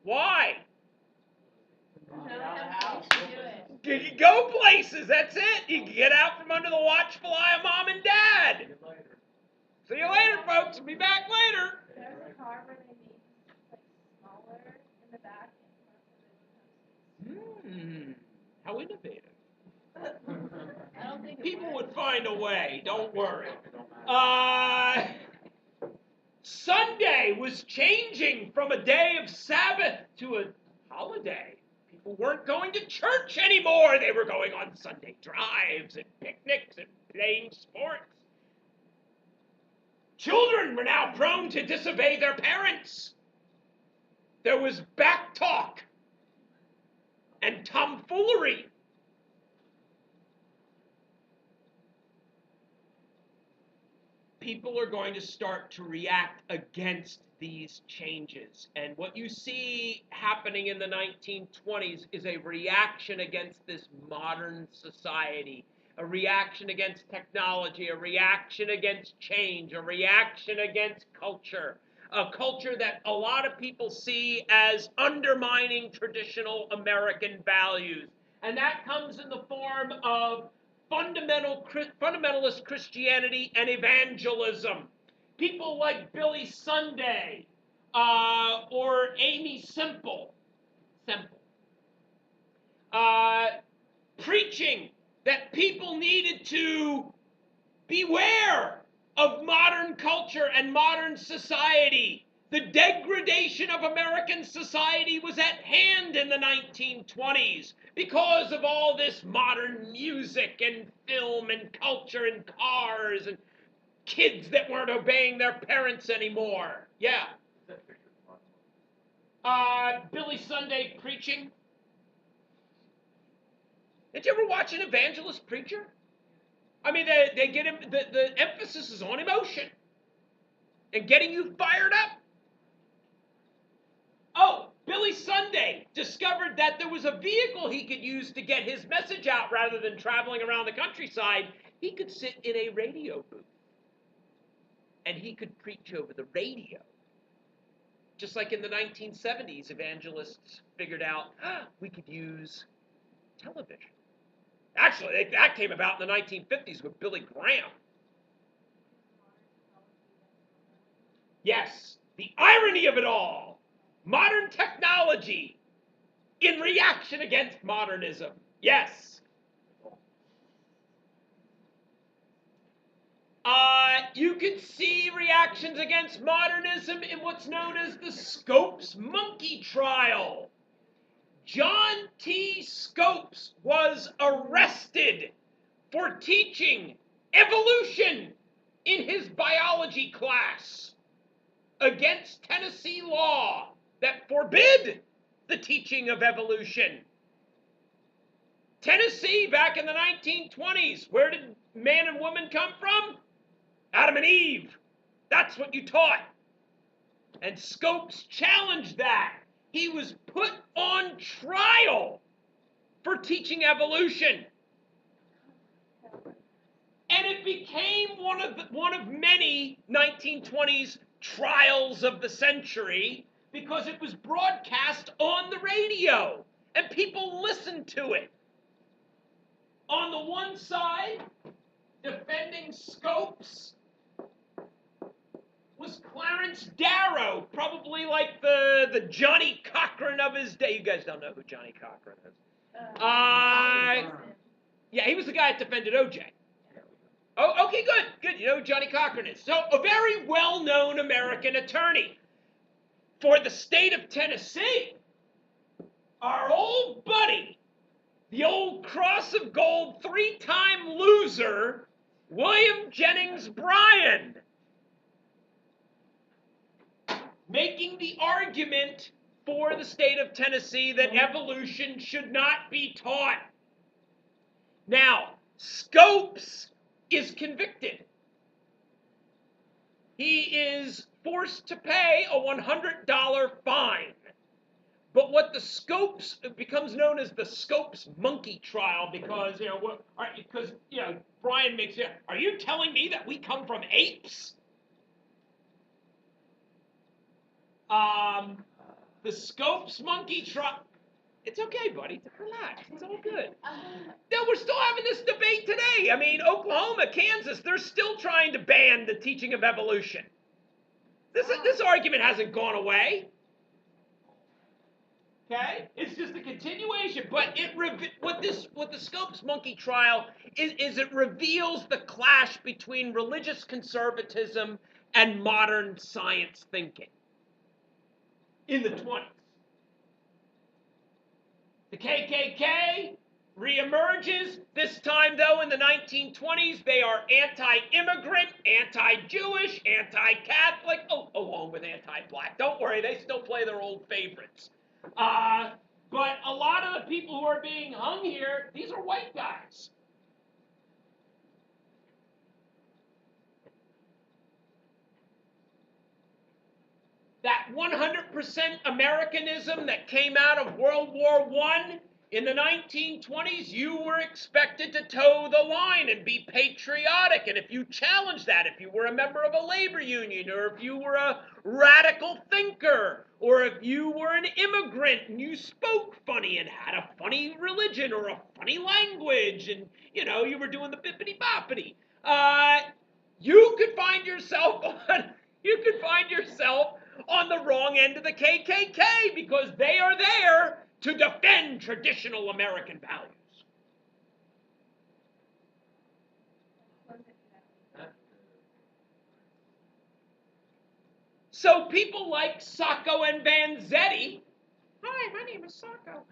Why? You can go places, that's it. You can get out from under the watchful eye of mom and dad. See you later, folks. We'll be back later. There's a car where they made like smaller in the back and How innovative. I don't think People would find a way, don't worry. Sunday was changing from a day of Sabbath to a holiday. People weren't going to church anymore. They were going on Sunday drives and picnics and playing sports. Children were now prone to disobey their parents. There was backtalk and tomfoolery. People are going to start to react against these changes. And what you see happening in the 1920s is a reaction against this modern society, a reaction against technology, a reaction against change, a reaction against culture, a culture that a lot of people see as undermining traditional American values. And that comes in the form of fundamentalist Christianity and evangelism. People like Billy Sunday or Amy Semple preaching that people needed to beware of modern culture and modern society. The degradation of American society was at hand in the 1920s because of all this modern music and film and culture and cars and kids that weren't obeying their parents anymore. Yeah. Billy Sunday preaching. Did you ever watch an evangelist preacher? I mean, they get him. The emphasis is on emotion and getting you fired up. Oh, Billy Sunday discovered that there was a vehicle he could use to get his message out rather than traveling around the countryside. He could sit in a radio booth and he could preach over the radio. Just like in the 1970s, evangelists figured out we could use television. Actually, that came about in the 1950s with Billy Graham. Yes, the irony of it all. Modern technology in reaction against modernism. Yes. You could see reactions against modernism in what's known as the Scopes monkey trial. John T. Scopes was arrested for teaching evolution in his biology class against Tennessee law that forbid the teaching of evolution. Tennessee, back in the 1920s, where did man and woman come from? Adam and Eve. That's what you taught. And Scopes challenged that. He was put on trial for teaching evolution. And it became one of many 1920s trials of the century because it was broadcast on the radio and people listened to it. On the one side, defending Scopes, was Clarence Darrow, probably like the Johnny Cochran of his day. You guys don't know who Johnny Cochran is. Yeah, he was the guy that defended OJ. Oh, okay, good. You know who Johnny Cochran is. So, a very well-known American attorney. For the state of Tennessee, our old buddy, the old Cross of Gold 3-time loser, William Jennings Bryan, making the argument for the state of Tennessee that evolution should not be taught. Now, Scopes is convicted. He is forced to pay a $100 fine. But what the Scopes, it becomes known as the Scopes monkey trial because, Brian makes it, are you telling me that we come from apes? The Scopes monkey trial. It's okay, buddy. Relax. It's all good. No, we're still having this debate today. I mean, Oklahoma, Kansas, they're still trying to ban the teaching of evolution. This argument hasn't gone away. Okay? It's just a continuation. But what the Scopes monkey trial is it reveals the clash between religious conservatism and modern science thinking in the 20s. The KKK reemerges. This time, though, in the 1920s, they are anti-immigrant, anti-Jewish, anti-Catholic, along with anti-black. Don't worry, they still play their old favorites. But a lot of the people who are being hung here, these are white guys. That 100% Americanism that came out of World War I, in the 1920s, you were expected to toe the line and be patriotic. And if you challenged that, if you were a member of a labor union, or if you were a radical thinker, or if you were an immigrant and you spoke funny and had a funny religion or a funny language, and you were doing the bippity boppity, you could find yourself on the wrong end of the KKK, because they are there to defend traditional American values. So people like Sacco and Vanzetti, hi, my name is Sacco.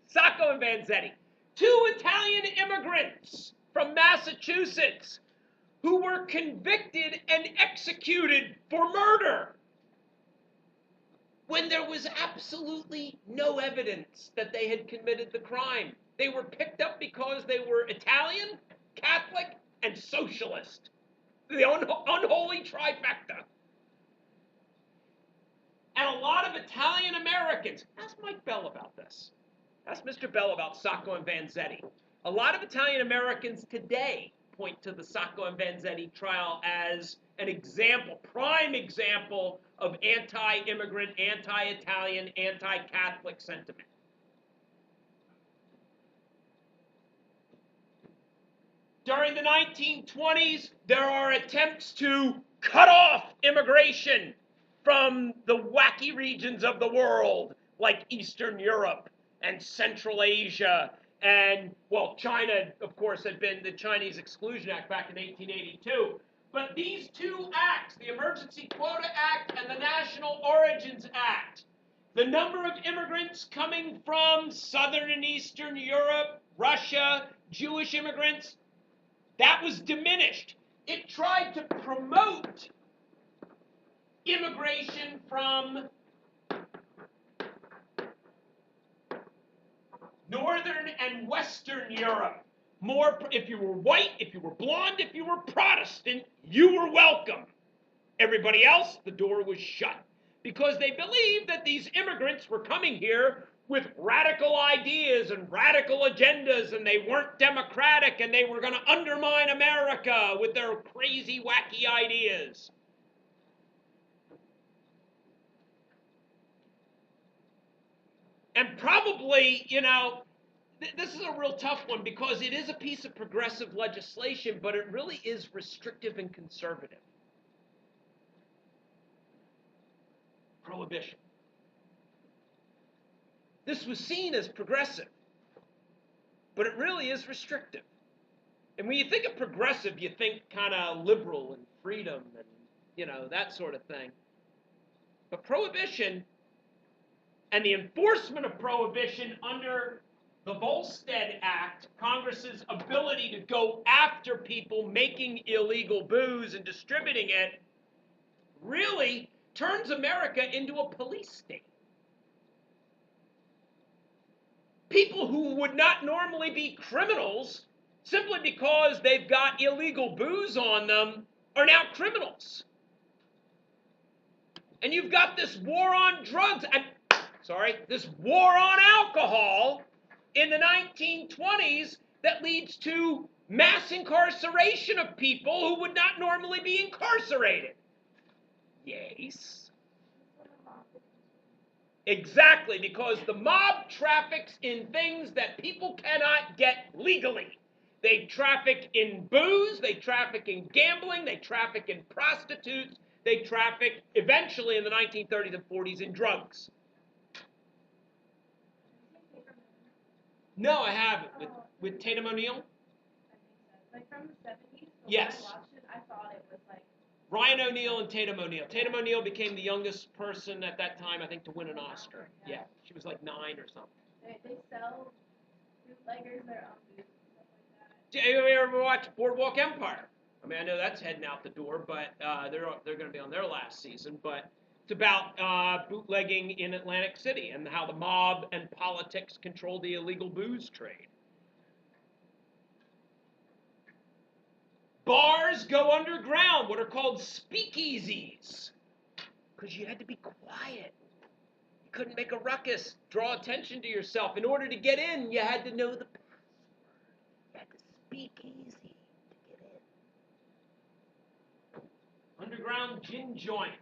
Sacco and Vanzetti, two Italian immigrants from Massachusetts who were convicted and executed for murder when there was absolutely no evidence that they had committed the crime. They were picked up because they were Italian, Catholic, and socialist. The unholy trifecta. And a lot of Italian Americans, ask Mike Bell about this. Ask Mr. Bell about Sacco and Vanzetti. A lot of Italian Americans today point to the Sacco and Vanzetti trial as an example, prime example of anti-immigrant, anti-Italian, anti-Catholic sentiment. During the 1920s, there are attempts to cut off immigration from the wacky regions of the world, like Eastern Europe and Central Asia. And, well, China, of course, had been the Chinese Exclusion Act back in 1882. But these two acts, the Emergency Quota Act and the National Origins Act, the number of immigrants coming from Southern and Eastern Europe, Russia, Jewish immigrants, that was diminished. It tried to promote immigration from Northern and Western Europe. More, if you were white, if you were blonde, if you were Protestant, you were welcome. Everybody else, the door was shut, because they believed that these immigrants were coming here with radical ideas and radical agendas, and they weren't democratic, and they were going to undermine America with their crazy, wacky ideas. And probably, this is a real tough one, because it is a piece of progressive legislation, but it really is restrictive and conservative. Prohibition. This was seen as progressive, but it really is restrictive. And when you think of progressive, you think kind of liberal and freedom and, that sort of thing. But prohibition and the enforcement of prohibition under the Volstead Act, Congress's ability to go after people making illegal booze and distributing it, really turns America into a police state. People who would not normally be criminals, simply because they've got illegal booze on them, are now criminals. And you've got this war on drugs, this war on alcohol in the 1920s that leads to mass incarceration of people who would not normally be incarcerated. Yes. Exactly, because the mob traffics in things that people cannot get legally. They traffic in booze, they traffic in gambling, they traffic in prostitutes, they traffic, eventually in the 1930s and 40s, in drugs. No, I haven't. With Tatum O'Neal? I think so. Like from the 70s, yes. When I watched it, I thought it was like Ryan O'Neal and Tatum O'Neal. Tatum O'Neal became the youngest person at that time, I think, to win an Oscar. Yeah, she was like 9 or something. They sell bootleggers their own boots and stuff like that. Did you ever watch Boardwalk Empire? I mean, I know that's heading out the door, but they're going to be on their last season. But it's about bootlegging in Atlantic City and how the mob and politics control the illegal booze trade. Bars go underground, what are called speakeasies, because you had to be quiet. You couldn't make a ruckus, draw attention to yourself. In order to get in, you had to know the password. You had to speak easy to get in. Underground gin joints.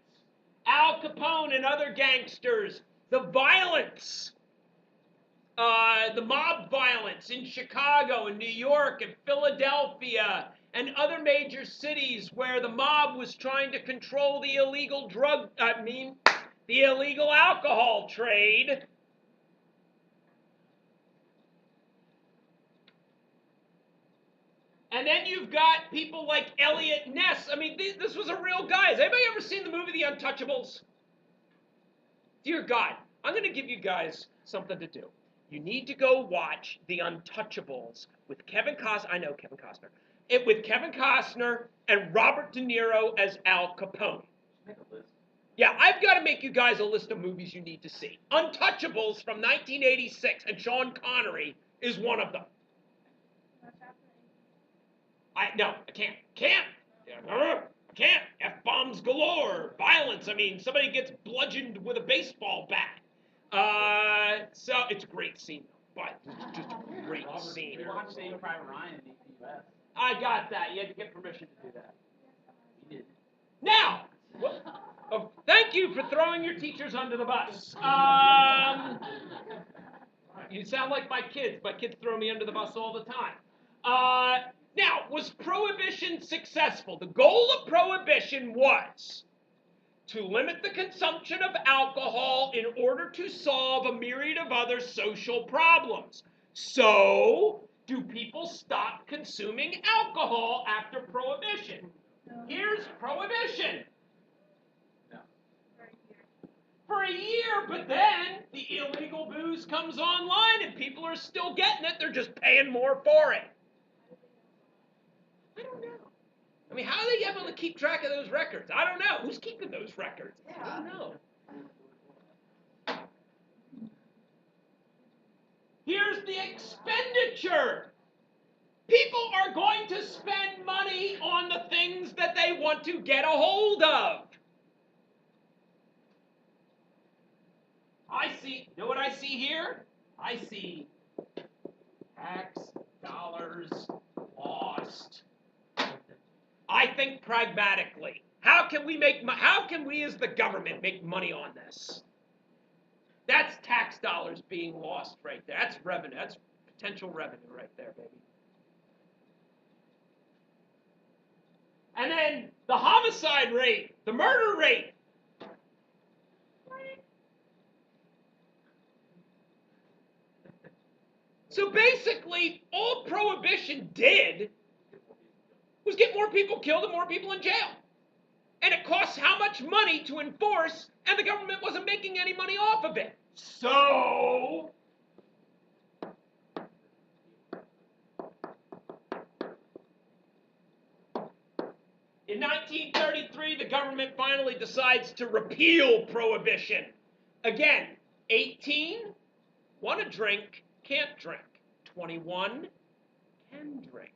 Al Capone and other gangsters. The violence. The mob violence in Chicago and New York and Philadelphia and other major cities where the mob was trying to control the illegal the illegal alcohol trade. And then you've got people like Elliot Ness. I mean, this was a real guy. Has anybody ever seen the movie The Untouchables? Dear God, I'm going to give you guys something to do. You need to go watch The Untouchables with Kevin Costner. I know Kevin Costner. With Kevin Costner and Robert De Niro as Al Capone. Make a list. Yeah, I've got to make you guys a list of movies you need to see. Untouchables from 1986, and Sean Connery is one of them. What's happening? No, I can't. I can't. F-bombs galore. Violence. I mean, somebody gets bludgeoned with a baseball bat. So it's a great scene, but it's just a great scene. We watched Saving Private Ryan in APUS. I got that. You had to get permission to do that. We did. Now, thank you for throwing your teachers under the bus. You sound like my kids. My kids throw me under the bus all the time. Now, was Prohibition successful? The goal of Prohibition was to limit the consumption of alcohol in order to solve a myriad of other social problems. So, do people stop consuming alcohol after Prohibition? Here's Prohibition. No. For a year, but then the illegal booze comes online and people are still getting it. They're just paying more for it. I don't know. I mean, how are they able to keep track of those records? I don't know. Who's keeping those records? I don't know. Here's the expenditure. People are going to spend money on the things that they want to get a hold of. You know what I see here? I see tax dollars lost. I think pragmatically. How can we as the government make money on this? That's tax dollars being lost right there. That's revenue. That's potential revenue right there, baby. And then the homicide rate, the murder rate. So basically, all Prohibition did was get more people killed and more people in jail. And it costs how much money to enforce, and the government wasn't making any money off of it. So, in 1933, the government finally decides to repeal Prohibition. Again, 18, want to drink, can't drink. 21, can drink.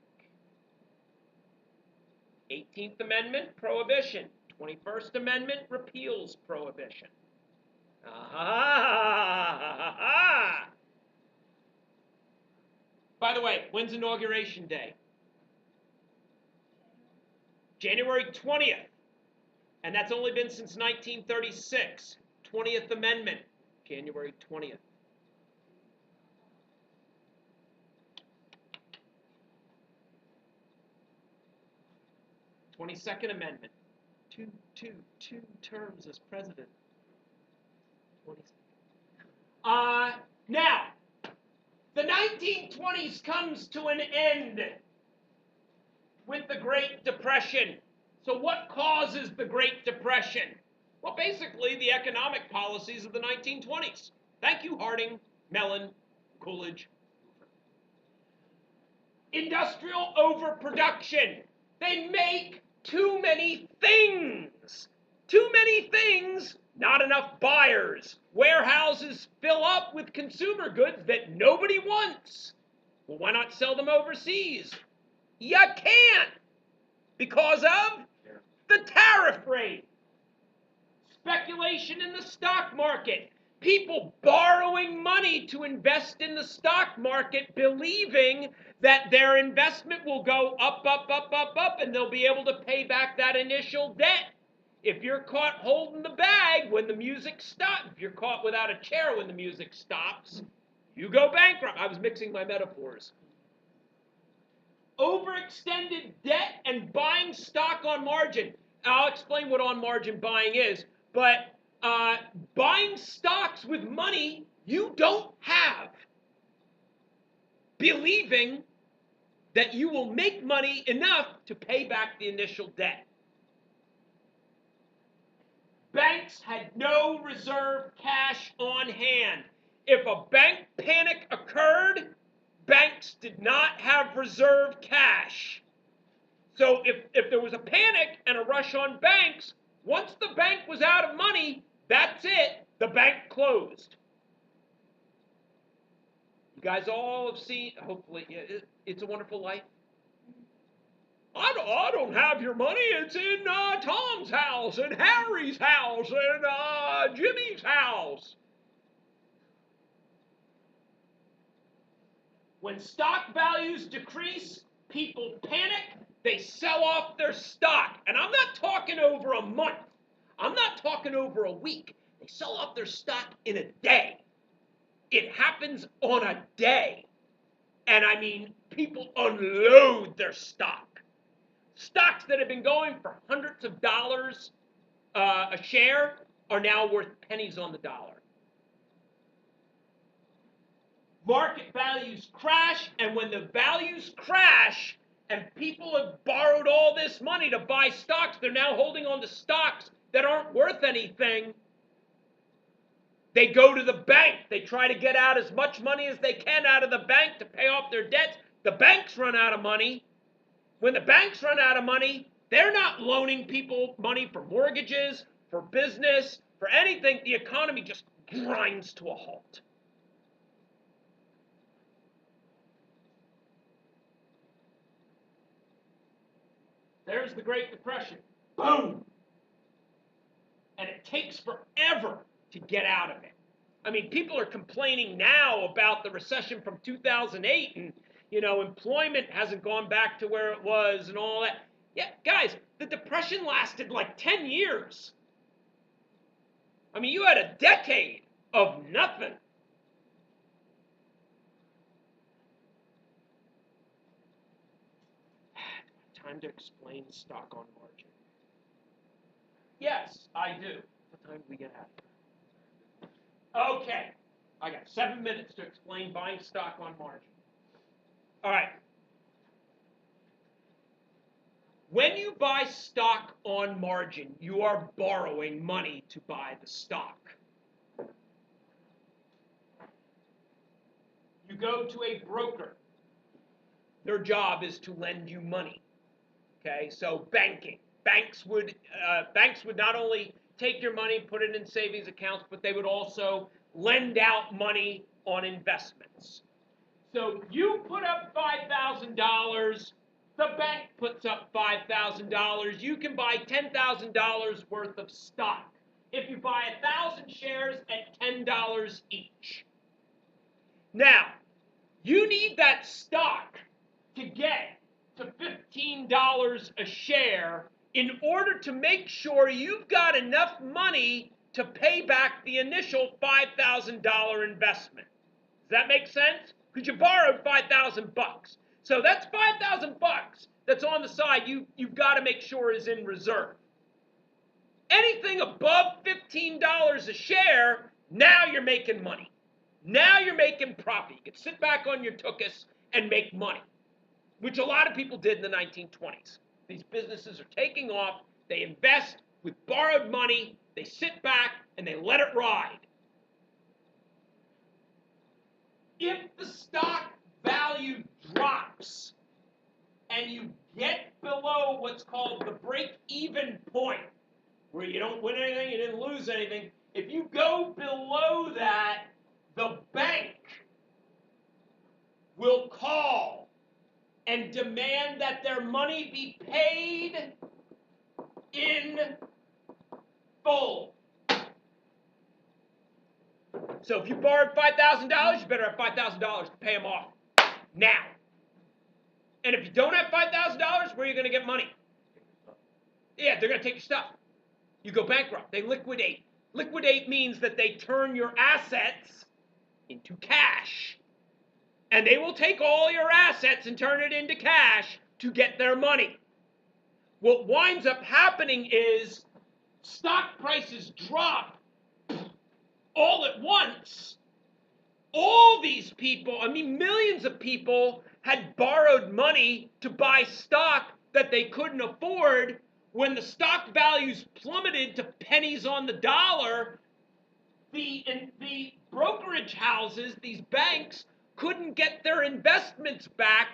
18th Amendment, Prohibition. 21st Amendment repeals Prohibition. By the way, when's Inauguration Day? January 20th. And that's only been since 1936. 20th Amendment, January 20th. 22nd Amendment, two terms as president. 22nd. Now, the 1920s comes to an end with the Great Depression. So what causes the Great Depression? Well, basically the economic policies of the 1920s. Thank you, Harding, Mellon, Coolidge. Industrial overproduction. They make too many things. Too many things, not enough buyers. Warehouses fill up with consumer goods that nobody wants. Well, why not sell them overseas? You can't because of the tariff rate. Speculation in the stock market. People borrowing money to invest in the stock market, believing that their investment will go up, up, up, up, up, and they'll be able to pay back that initial debt. If you're caught holding the bag when the music stops, if you're caught without a chair when the music stops, you go bankrupt. I was mixing my metaphors. Overextended debt and buying stock on margin. I'll explain what on margin buying is, but buying stocks with money you don't have, believing that you will make money enough to pay back the initial debt. Banks had no reserve cash on hand. If a bank panic occurred, banks did not have reserve cash. So if there was a panic and a rush on banks, once the bank was out of money, that's it. The bank closed. You guys all have seen, hopefully, It's a Wonderful Life. I don't have your money. It's in Tom's house and Harry's house and Jimmy's house. When stock values decrease, people panic. They sell off their stock. And I'm not talking over a month. I'm not talking over a week. They sell off their stock in a day. It happens on a day. And I mean, people unload their stock. Stocks that have been going for hundreds of dollars a share are now worth pennies on the dollar. Market values crash, and when the values crash and people have borrowed all this money to buy stocks, they're now holding on to stocks that aren't worth anything. They go to the bank. They try to get out as much money as they can out of the bank to pay off their debts. The banks run out of money. When the banks run out of money, they're not loaning people money for mortgages, for business, for anything. The economy just grinds to a halt. There's the Great Depression. Boom! And it takes forever to get out of it. I mean, people are complaining now about the recession from 2008 and, employment hasn't gone back to where it was and all that. Yeah, guys, the Depression lasted like 10 years. I mean, you had a decade of nothing. Time to explain stock on margin. Yes, I do. What time do we get out of here? Okay. I got 7 minutes to explain buying stock on margin. All right. When you buy stock on margin, you are borrowing money to buy the stock. You go to a broker. Their job is to lend you money. Okay, so banking. Banks would not only take your money, put it in savings accounts, but they would also lend out money on investments. So you put up $5,000, the bank puts up $5,000, you can buy $10,000 worth of stock. If you buy 1,000 shares at $10 each. Now, you need that stock to get to $15 a share in order to make sure you've got enough money to pay back the initial $5,000 investment. Does that make sense? Because you borrowed $5,000. So that's $5,000 that's on the side you've got to make sure is in reserve. Anything above $15 a share, now you're making money. Now you're making profit. You can sit back on your tuchus and make money, which a lot of people did in the 1920s. These businesses are taking off. They invest with borrowed money. They sit back and they let it ride. If the stock value drops and you get below what's called the break-even point, where you don't win anything, you didn't lose anything, if you go below that, the bank will call and demand that their money be paid in full. So if you borrowed $5,000, you better have $5,000 to pay them off now. And if you don't have $5,000, where are you going to get money? Yeah, they're going to take your stuff. You go bankrupt. They liquidate. Liquidate means that they turn your assets into cash. And they will take all your assets and turn it into cash to get their money. What winds up happening is stock prices drop all at once. All these people, I mean millions of people, had borrowed money to buy stock that they couldn't afford. When the stock values plummeted to pennies on the dollar, the brokerage houses, these banks, couldn't get their investments back.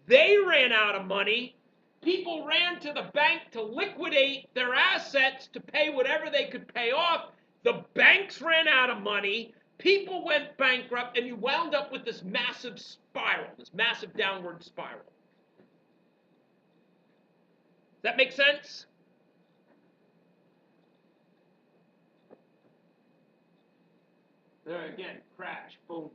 They ran out of money. People ran to the bank to liquidate their assets to pay whatever they could pay off. The banks ran out of money. People went bankrupt, and you wound up with this massive spiral, this massive downward spiral. Does that make sense? There again, crash, boom.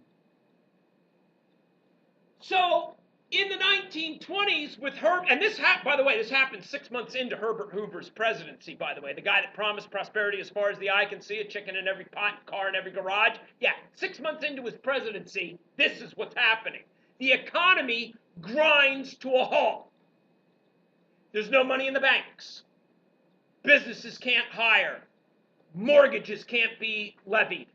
So in the 1920s with Herbert, and this by the way, this happened 6 months into Herbert Hoover's presidency, by the way, the guy that promised prosperity as far as the eye can see, a chicken in every pot, car in every garage. Yeah, 6 months into his presidency, this is what's happening. The economy grinds to a halt. There's no money in the banks. Businesses can't hire. Mortgages can't be levied.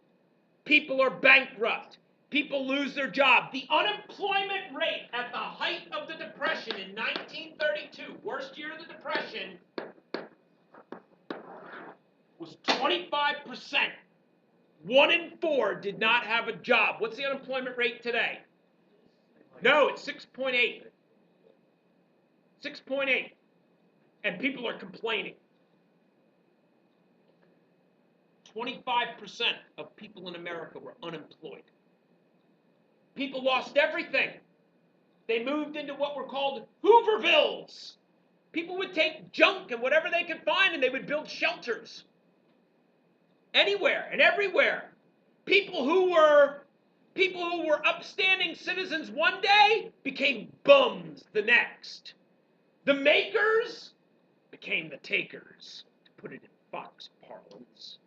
People are bankrupt. People lose their job. The unemployment rate at the height of the Depression in 1932, worst year of the Depression, was 25%. 1 in 4 did not have a job. What's the unemployment rate today? No, it's 6.8. 6.8. And people are complaining. 25% of people in America were unemployed. People lost everything. They moved into what were called Hoovervilles. People would take junk and whatever they could find, and they would build shelters. Anywhere and everywhere. People who were upstanding citizens one day became bums the next. The makers became the takers, to put it in Fox parlance.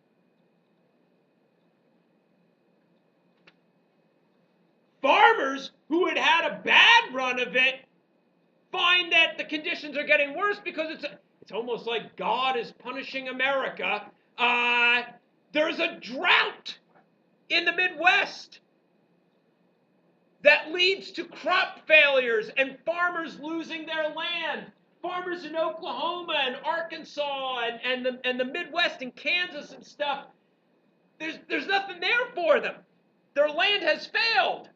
Farmers who had had a bad run of it find that the conditions are getting worse because it's almost like God is punishing America. There's a drought in the Midwest that leads to crop failures and farmers losing their land. Farmers in Oklahoma and Arkansas and the Midwest and Kansas and stuff, there's nothing there for them. Their land has failed.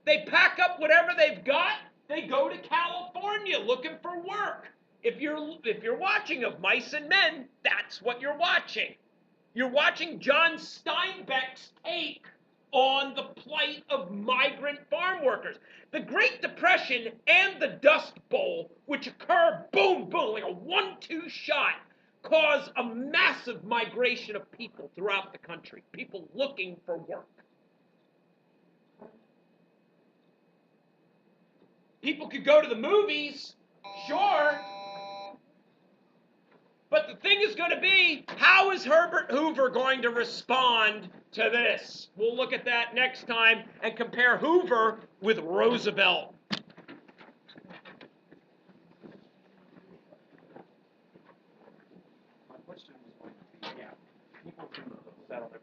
They pack up whatever they've got. They go to California looking for work. If you're watching Of Mice and Men, that's what you're watching. You're watching John Steinbeck's take on the plight of migrant farm workers. The Great Depression and the Dust Bowl, which occur boom, boom, like a 1-2 shot, cause a massive migration of people throughout the country, people looking for work. People could go to the movies, sure. But the thing is going to be, how is Herbert Hoover going to respond to this? We'll look at that next time and compare Hoover with Roosevelt. My question was going to be, people who settle their